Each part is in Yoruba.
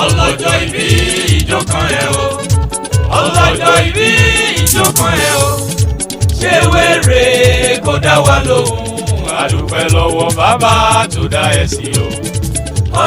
ọlọ́jọ́ ìbí ìjó kan ẹ o ọlọ́jọ́ ìbí ìjó kan ẹ o ṣé wéré kó dá wa lóhùn àdúpẹ́ lọ́wọ́ bàbá tó dá ẹ sí o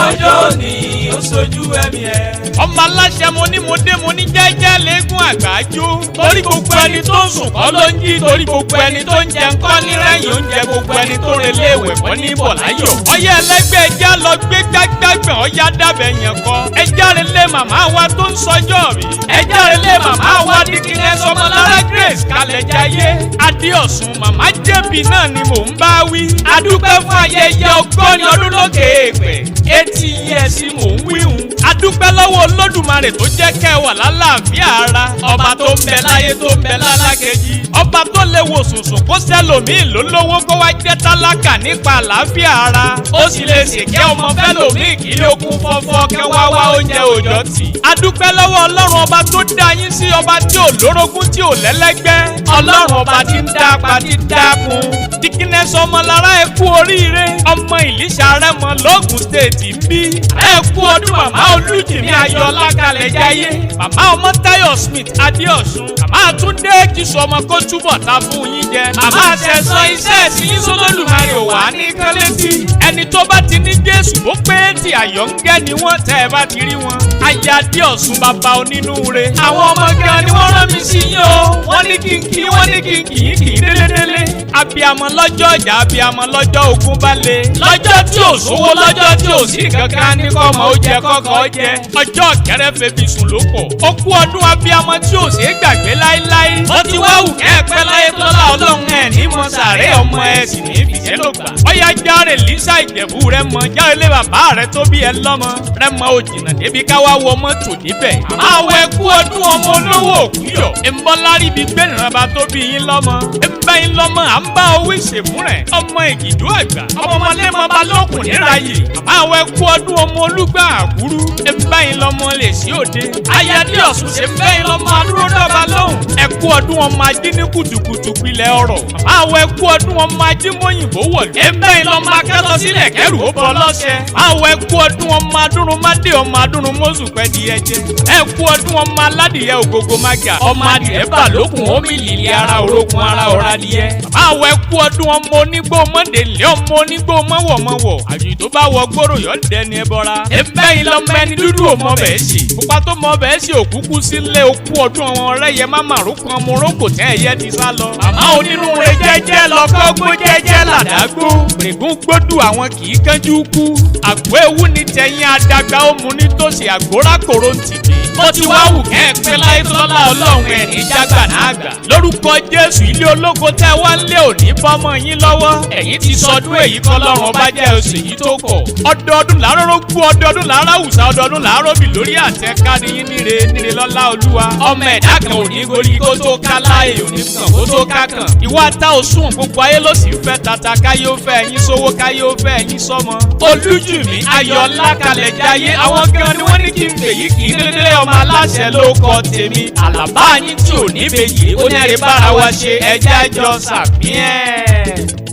ọjọ́ òní ó sojú ẹ̀mí ẹ. ọmọ aláṣẹ mo ní mo dé mo ní jẹ́jẹ́ léegun àgbájú. torí gbogbo ẹni tó ń sùn kọ́ ló ń jí torí gbogbo ẹni tó ń jẹun kọ́ ní rẹ́yìn oúnjẹ gbogbo ẹni tó relé ìwẹ̀ kọ́ ní bọ̀ láyọ̀. ọyẹ ẹlẹgbẹ́ ẹja lọ gbé gbágbágbọ̀n ọyá dábẹ̀ yẹn kọ́. ẹja relé màmá wa tó ń sọjọ́ mi. ẹja relé màmá wa Dickiness Ọmọlára Grace kalẹ̀ jayé. Adéọ̀sùn màmá jẹ̀bi náà ni mò ń bá wí. adúpẹ́ fún ayẹyẹ ọgọ́rin ọdún lókè èèpẹ̀. 80 years mò ń wíhun. adúpẹ́ lọ́wọ́ Olódùmarè tó jẹ́ kẹ́ wà lálàáfíà ara. ọba tó ń bẹ láyé tó ń bẹ lálákejì. ọba tó lè wo sùnsùn kó sẹ́lòmíì ló lówó kó wá jẹ́ tálákà nípa àlàáfíà ara. ó sì lè ṣèkẹ́ ọmọ fẹ́lòmíì kí ló kún fọ́fọ́ kẹ́ wá wá oúnjẹ òòjọ́ tì. adúpẹ́ lọ́wọ́ Ọlọ́run ọba tó dá yín sí ọba tí ò lórogún tí ò lẹ́lẹ́gbẹ́. Ọlọ́run ọba tí ń dá apá tí ń dákun. Dickiness Ọmọlára ẹ kú oríire. ọmọ Ìlíṣà Rẹ́mọ lóògùn stéètì ń bí. ẹ kú ọdún màmá Olújìmí Ayọ̀ọ́lá kalẹ̀ jayé. màmá Ọmọ́táyọ̀ Smith Adéọ̀sùn. màmá Túndé kìsù ọmọ kó túbọ̀ ta fún yín jẹ. màmá Ṣẹ̀san iṣẹ́ ẹ̀sìn yín sólódùmarè wà ní kánlẹ́tì. ẹni tó bá ti ní Jésù ó pé tí àyọ̀ ń gẹ́ ni wọ́n tẹ́ ẹ bá ti rí wọn. ayé Adéọ̀sùn bàbá onínúure. àwọn ọmọ gan ni wọ́n rán mi sí yín o. wọ́n ní kí n kí wọ́n ní kí n kì í kì í délédélé. abiyamọ lọ́jọ́ ìjà abiyamọ lọ́jọ́ ogun bá le. lọ́jọ́ tí ò sówó lọ́jọ́ tí ò sí kankan ní kọ́mọ ó jẹ kọ́kọ́ jẹ. ọjọ́ kẹrẹ febi sùn ló pọ̀. ó kú ọdún abiyamọ tí ò ṣeé gbàgbé láéláé. ó ti wá wù kẹ́ẹ̀pẹ́ láyé tọ́lá Ọlọ́run ẹ̀ ní mọ sàárẹ̀ ọmọ ẹ̀ sì ní fìṣẹ́ ló gbà. ọ̀yá járe Lísà Ìjẹ̀bú Rẹ́mọ járe lé bàbá rẹ tó bí ẹ lọ́mọ. Rẹ́mọ ò jìnnà débi káwá wọ mọ́tò níbẹ̀. àwọ̀ ẹ̀kú ọdún ọmọ olówó òkúyọ̀. ìmọ̀lárí bíi gbẹ̀nìrànba tó bí yín lọ́mọ. ẹ̀bẹ̀ yín lọ́mọ à ń bá owó ìṣègùn rẹ̀. ọmọ Ìgìdú àgbà. ọmọ lẹ́mọ balókùn níráyè. àwọ̀ ẹ̀kú ọdún ọmọ Olúgbà àkúrú. ẹ̀bẹ̀ yín lọ́mọ lè sí òde. ayé Adéọ̀sùn ṣe fẹ́ yín lọ́mọ adúró dọ́ba lóhùn. ẹ̀kú ọdún ọmọ ají ní kùtùkùtù pilẹ̀ ọ̀rọ̀. àwọ̀ ẹ̀kú ọdún ọmọ ají mọ́yìnbó wọ̀lú. ẹ̀bẹ̀ yín lọ́mọ akẹ́lọ sílẹ̀ kẹ́rù ó bọ́ lọ́sẹ̀. àwọ̀ ẹ̀kú ọdún ọmọ adúrúmádé ọmọ adúrúmọ́sù pẹ́ di ẹ̀jẹ̀. ẹ̀kú ọdún ọmọ aládìyẹ ògógó mága. ọmọ adìyẹ balókùn omi lìlì ara orókun ara ọ̀rá adìyẹ. àwọ̀ ẹ̀kú ọdún ọmọ onígbó mọ́ndélé ọmọ onígbó mọ́wọ̀mọ́wọ̀. àjù tó bá wọ gbòòrò yọ dẹni ẹbọra. ẹ̀bẹ̀ yín lọ́mọ ẹni dúdú ọmọ bẹ́ẹ̀ sì. pupa tó mọ bẹ́ẹ̀ sì òkúkú sílé okú ọdún ọmọ rẹ yẹ má màrúkú ọmọ orókò tẹ́ ẹ̀yẹ ti sá lọ. àmọ́ onírúurẹ jẹ́jẹ́ lọ́kọ́ gbó jẹ́jẹ́ làdágbó. règún gbódù àwọn kì í kánjú kú. àgbo ewu ni tẹ̀yìn adagba ó mu nítòsí àgbórákòrò ń tìbí. ó ti wá wù kẹ́ẹ̀pẹ́ láyé tọ́lá Ọlọ́run ẹ̀ ní jágbà náà gbà. lórúkọ Jésù ilé ológo tẹ́ wá ń lé òní bọ́mọ yín lọ́wọ́. ẹ̀yin ti sọdún èyí kọ́lọ́run ọba jẹ́ oṣù yìí tó kọ̀. ọdọọdún làárọ̀ rógbó ọdọọdún làárọ̀ àwùsá ọdọọdún làárọ̀ bì lórí àtẹ kárí yín níre níre lọ́lá Olúwa. ọmọ ẹ̀dá kan ò ní gorí kó tó ká láàyè ò ní kàn kó tó ká kàn. ìwà ta òsùn gbogbo ayé ló sì ń fẹ́ tata káyé ó fẹ́ ẹ̀yin sówó káyé ó fẹ́ ẹ̀yin sọ́mọ. Olújìmí Ayọ̀ọ́lá kalẹ̀ jayé àwọn gan ni wọ́n ní kí n fèyí kì í dédé ọmọ aláṣẹ ló kọ tèmi. àlàbá yín tí ò ní bèjì ó ní ẹ̀rí bára wa ṣe ẹjẹ́ àjọ sàmí ẹ̀.